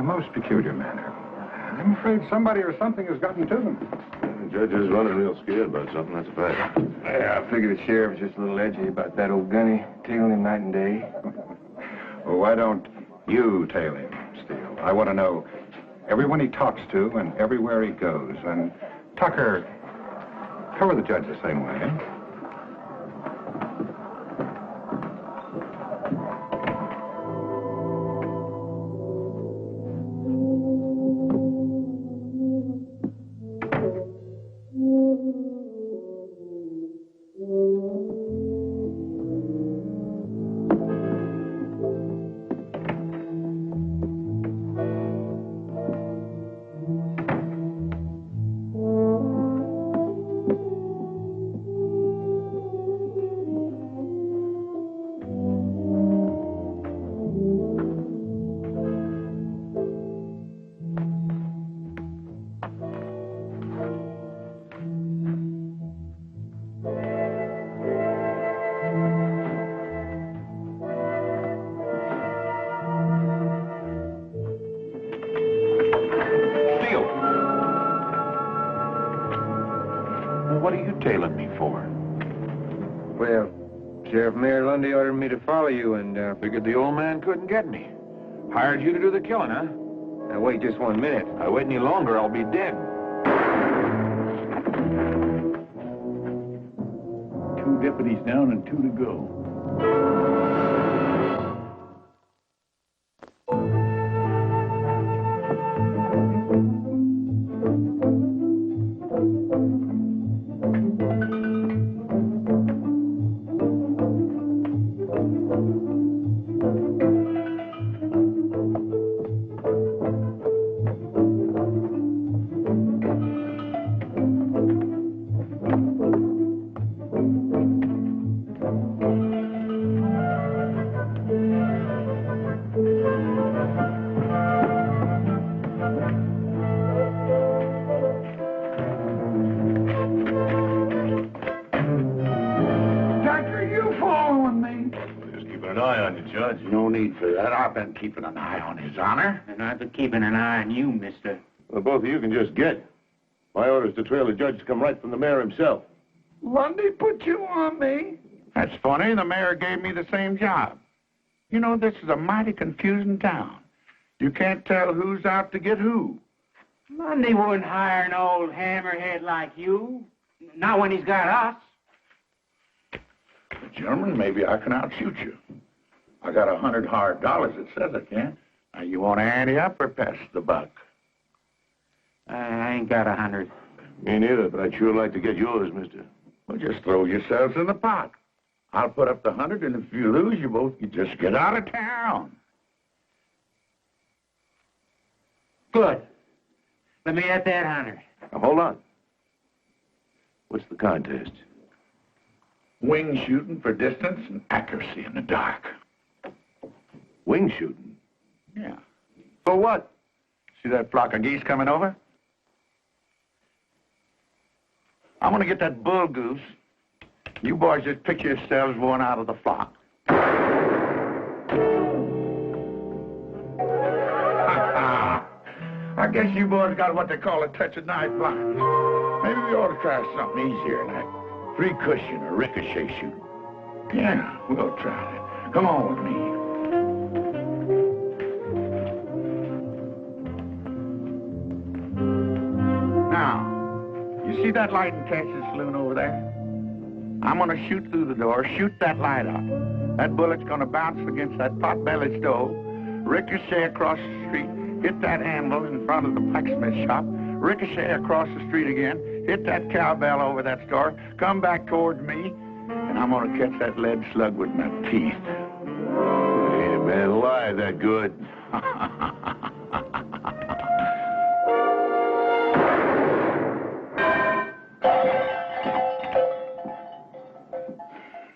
most peculiar manner. I'm afraid somebody or something has gotten to them. The judge is running real scared about something, that's a fact. Yeah, I figured the sheriff was just a little edgy about that old gunny, tailing him night and day. Well, why don't you tail him, Steele? I want to know everyone he talks to and everywhere he goes. And Tucker, cover the judge the same way, eh? What are you tailing me for? Well, Sheriff Mayor Lundy ordered me to follow you and, Figured the old man couldn't get me. Hired you to do the killing, huh? Now, wait just 1 minute. If I wait any longer, I'll be dead. 2 deputies down and 2 to go. No need for that. I've been keeping an eye on his honor. And I've been keeping an eye on you, mister. Well, both of you can just get. My orders to trail the judge come right from the mayor himself. Lundy put you on me. That's funny. The mayor gave me the same job. You know, this is a mighty confusing town. You can't tell who's out to get who. Lundy wouldn't hire an old hammerhead like you. Not when he's got us. Gentlemen, maybe I can outshoot you. I got $100 hard dollars that says I can. Now, you want to ante up or pass the buck? I ain't got 100. Me neither, but I'd sure like to get yours, mister. Well, just throw yourselves in the pot. I'll put up the 100, and if you lose, you both can just get out of town. Good. Let me at that 100. Now, hold on. What's the contest? Wing shooting for distance and accuracy in the dark. Wing shooting? Yeah. For what? See that flock of geese coming over? I'm gonna get that bull goose. You boys just picture yourselves going out of the flock. I guess you boys got what they call a touch of night blindness. Maybe we ought to try something easier, like free cushion or ricochet shooting. Yeah, we'll try that. Come on with me. Now, you see that light in Texas saloon over there? I'm gonna shoot through the door, shoot that light out. That bullet's gonna bounce against that pot-bellied stove, ricochet across the street, hit that handle in front of the blacksmith shop, ricochet across the street again, hit that cowbell over that store, come back towards me, and I'm gonna catch that lead slug with my teeth. Ain't a man alive that good.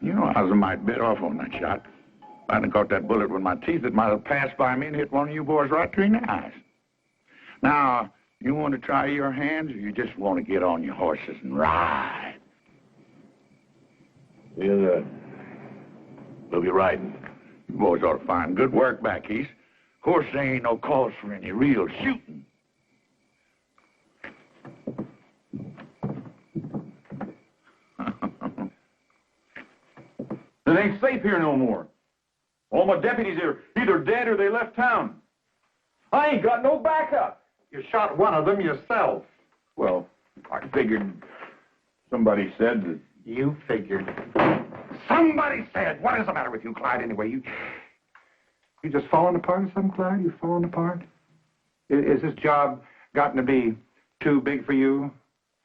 You know, I was a mite bit off on that shot. If I hadn't caught that bullet with my teeth, it might have passed by me and hit one of you boys right between the eyes. Now, you want to try your hands, or you just want to get on your horses and ride? We'll be riding. You boys ought to find good work back east. Of course, there ain't no cause for any real shooting. It ain't safe here no more. All my deputies are either dead or they left town. I ain't got no backup. You shot one of them yourself. Well, I figured somebody said that... You figured. Somebody said. What is the matter with you, Clyde, anyway? You just falling apart or something, Clyde? You falling apart? Is this job gotten to be too big for you?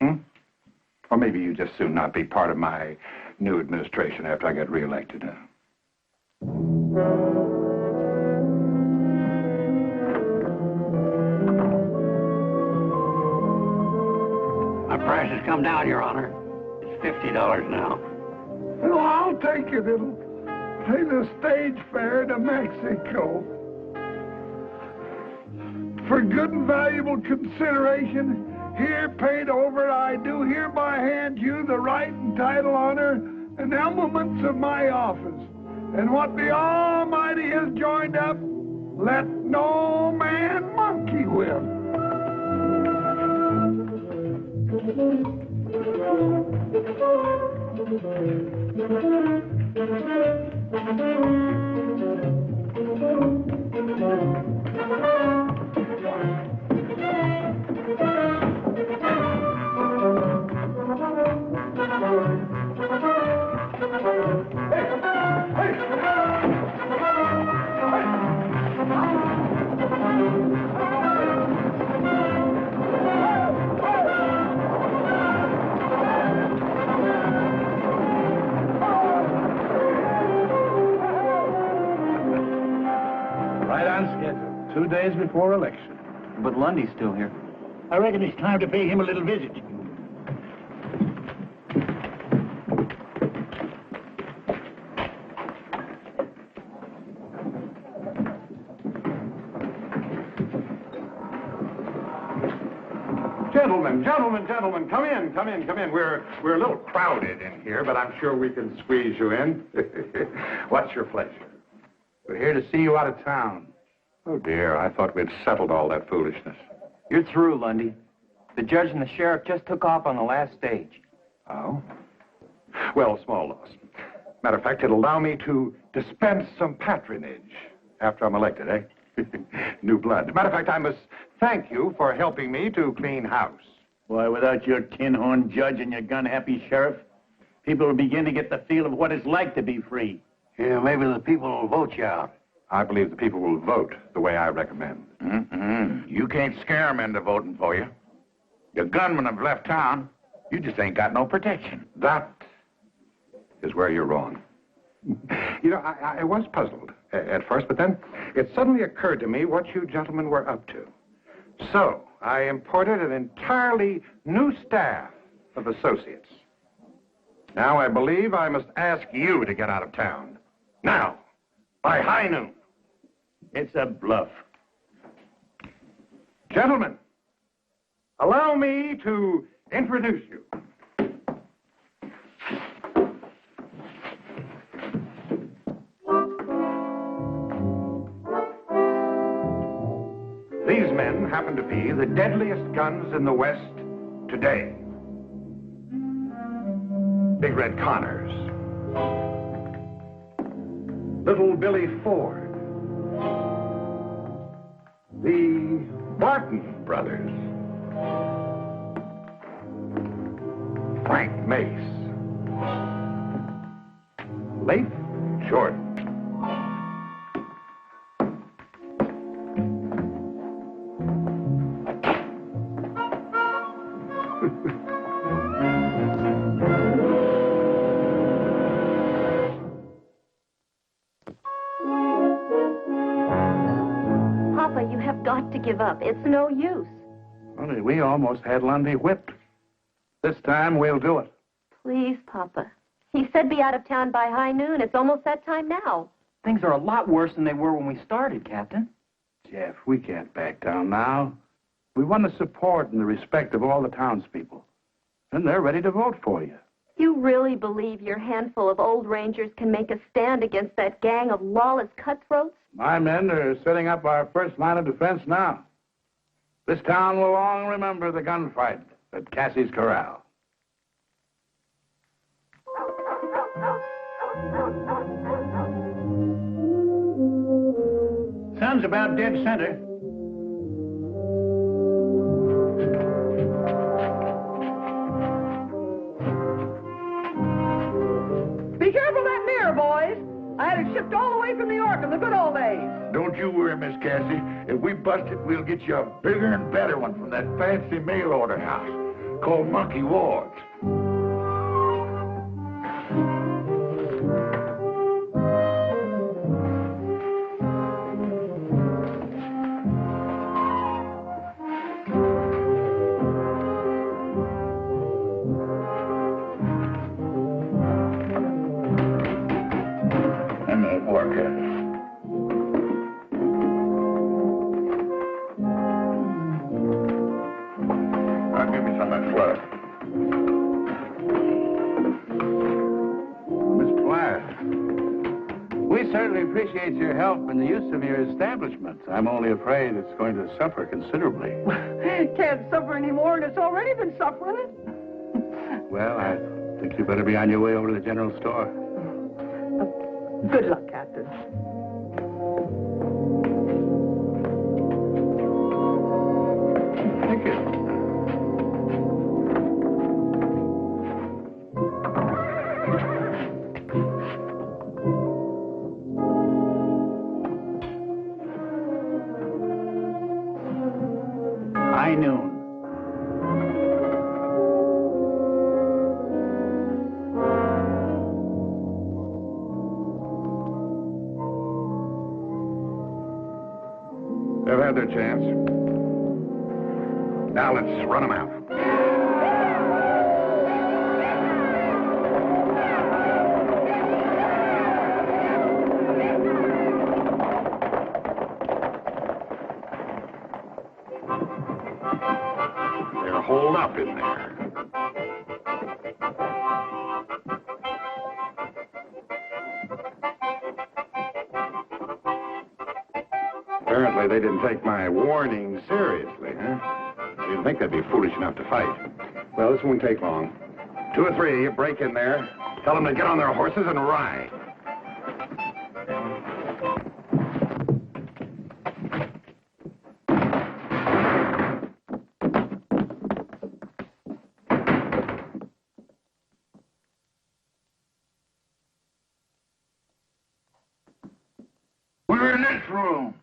Or maybe you just soon not be part of my new administration after I get reelected. My price has come down, Your Honor. It's $50 now. Well, I'll take it. It'll pay the stage fare to Mexico. For good and valuable consideration, here paid over, I do hereby hand you the right and title, honor, and elements of my office. And what the Almighty has joined up, let no man monkey with. Right on schedule. 2 days before election. But Lundy's still here. I reckon it's time to pay him a little visit. Gentlemen, come in. We're a little crowded in here, but I'm sure we can squeeze you in. What's your pleasure? We're here to see you out of town. Oh, dear, I thought we'd settled all that foolishness. You're through, Lundy. The judge and the sheriff just took off on the last stage. Oh? Well, small loss. Matter of fact, it'll allow me to dispense some patronage after I'm elected, eh? New blood. Matter of fact, I must thank you for helping me to clean house. Why, without your tin-horn judge and your gun-happy sheriff, people will begin to get the feel of what it's like to be free. Yeah, maybe the people will vote you out. I believe the people will vote the way I recommend. You can't scare them into voting for you. Your gunmen have left town. You just ain't got no protection. That is where you're wrong. You know, I was puzzled at first, but then it suddenly occurred to me what you gentlemen were up to. So I imported an entirely new staff of associates. Now I believe I must ask you to get out of town. Now, by high noon. It's a bluff. Gentlemen, allow me to introduce you. These men happen to be the deadliest guns in the West today. Big Red Connors, Little Billy Ford, the Barton brothers, Frank Mace, Leif Jordan. Papa, you have got to give up. It's no use. Well, we almost had Lundy whipped. This time we'll do it. Please, Papa. He said be out of town by high noon. It's almost that time now. Things are a lot worse than they were when we started, Captain. Jeff, we can't back down now. We won the support and the respect of all the townspeople. And they're ready to vote for you. You really believe your handful of old rangers can make a stand against that gang of lawless cutthroats? My men are setting up our first line of defense now. This town will long remember the gunfight at Cassie's Corral. Sun's about dead center. Be careful of that mirror, boys. I had it shipped all the way from New York in the good old days. Don't you worry, Miss Cassie. If we bust it, we'll get you a bigger and better one from that fancy mail order house called Monkey Ward's. I'll give you some of that flood. Miss Platt, we certainly appreciate your help in the use of your establishment. I'm only afraid it's going to suffer considerably. Can't suffer anymore, and it's already been suffering. Well, I think you better be on your way over to the general store. Good luck, Captain. Thank you. High noon. They've had their chance. Now let's run them out. They're holed up in there. Apparently they didn't take my warning seriously, huh? I didn't think they'd be foolish enough to fight. Well, this won't take long. 2 or 3 of you break in there, tell them to get on their horses and ride. We're in this room.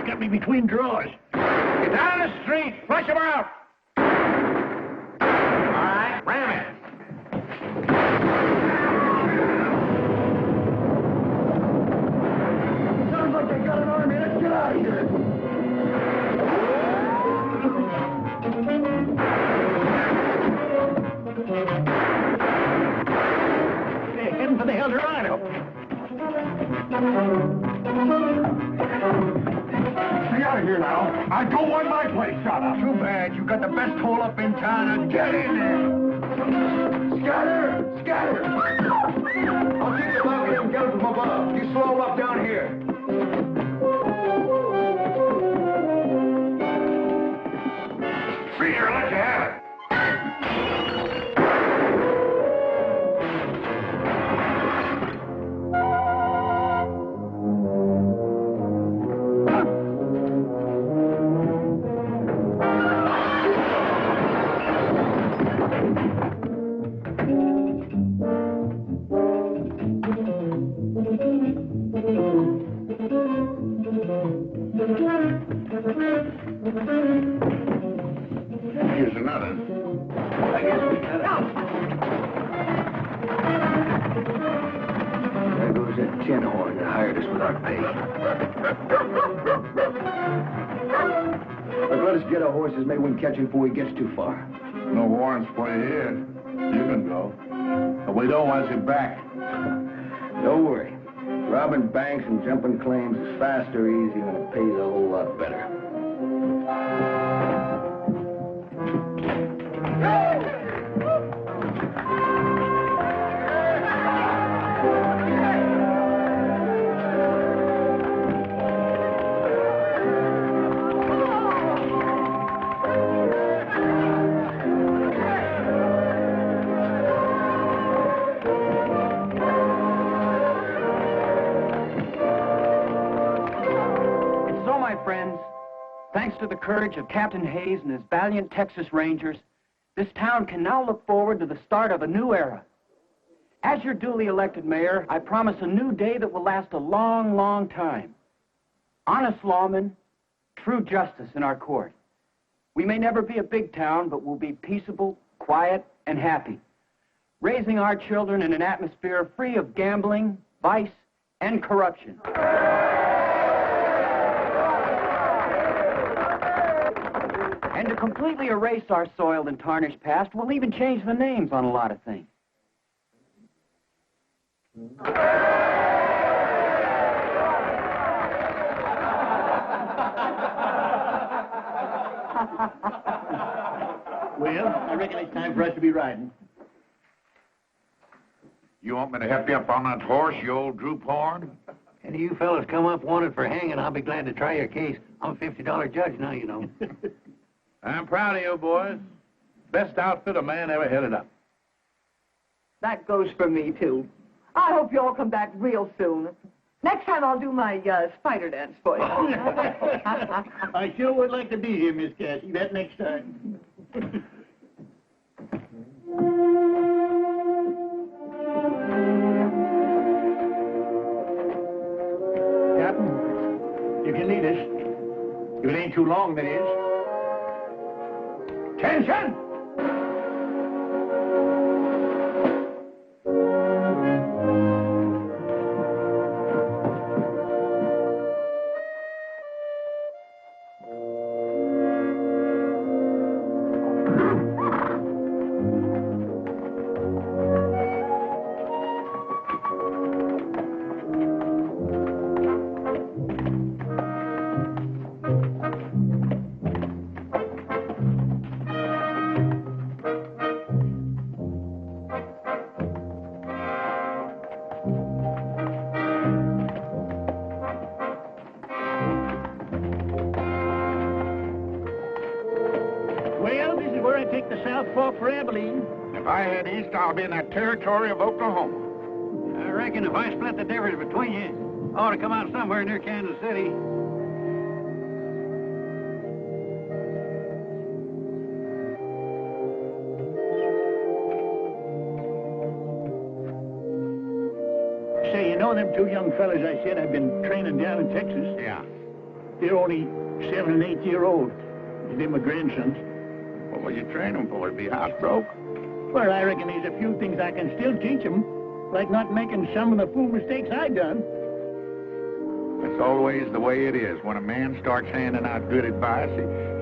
stuck at me between drawers. Get down the street. Flush them out. All right, ram it. Sounds like they got an army. Let's get out of here. They're heading for the Eldorado. Stay out of here now. I don't want my place shot up. Too bad. You got the best hole up in town. Now get in there. Scatter! Scatter! I'll keep the bucket and guns from above. You slow up down here. Free here, let you have it. Here's another. I guess we got it. There goes that tin horn that hired us without pay. Look, let us get our horses. Maybe we can catch him before he gets too far. No warrants for you here. You can go. But we don't want you back. Don't worry. Robbing banks and jumping claims is fast or easy and it pays a whole lot better. Thanks to the courage of Captain Hayes and his valiant Texas Rangers, this town can now look forward to the start of a new era. As your duly elected mayor, I promise a new day that will last a long, long time. Honest lawmen, true justice in our court. We may never be a big town, but we'll be peaceable, quiet, and happy, raising our children in an atmosphere free of gambling, vice, and corruption. And to completely erase our soiled and tarnished past, we'll even change the names on a lot of things. Well, I reckon it's time for us to be riding. You want me to help you up on that horse, you old droop horn? Any of you fellas come up wanted for hanging, I'll be glad to try your case. I'm a $50 judge now, you know. I'm proud of you, boys. Best outfit a man ever headed up. That goes for me, too. I hope you all come back real soon. Next time I'll do my spider dance for you. I sure would like to be here, Miss Cassie, that next time. Captain, you can lead us. If it ain't too long, that is. Attention! If I head east, I'll be in that territory of Oklahoma. I reckon if I split the difference between you, I ought to come out somewhere near Kansas City. Say, you know them two young fellas I said I've been training down in Texas? Yeah. They're only 7 and 8 year old. They're my grandsons. What will you train them for? To be housebroke? Well, I reckon there's a few things I can still teach them, like not making some of the fool mistakes I done. That's always the way it is. When a man starts handing out good advice,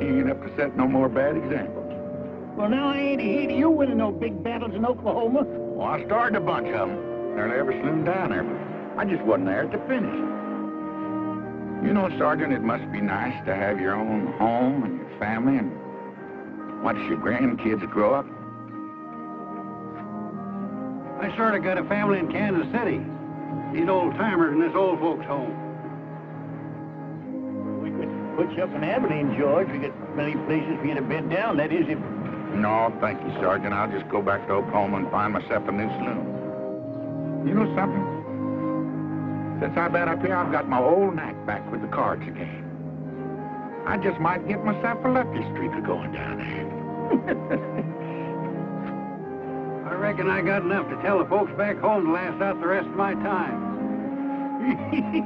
he ain't up to set no more bad examples. Well, now I ain't here to you winning no big battles in Oklahoma. Well, I started a bunch of them. Nearly every saloon down there, but I just wasn't there at the finish. You know, Sergeant, it must be nice to have your own home and your family and watch your grandkids grow up. I sort of got a family in Kansas City. These old-timers in this old folks' home. We could put you up in Abilene, George. We got many places for you to bed down. That is, if... No, thank you, Sergeant. I'll just go back to Oklahoma and find myself a new saloon. You know something? Since I've been up here, I've got my old knack back with the cards again. I just might get myself a lucky streak of going down there. I reckon I got enough to tell the folks back home to last out the rest of my time.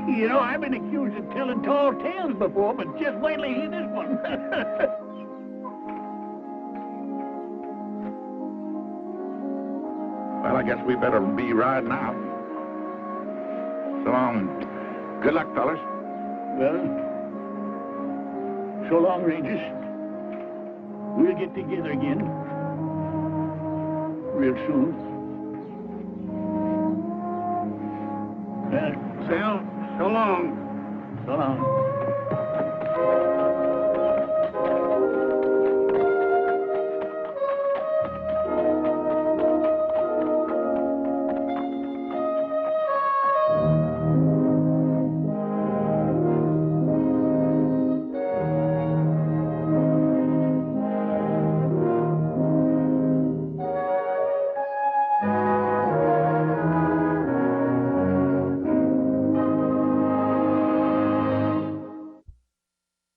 You know, I've been accused of telling tall tales before, but just wait till you hear this one. Well, I guess we better be riding out. So long. Good luck, fellas. Well, so long, Rangers. We'll get together again. Real soon. Well, so long. So long.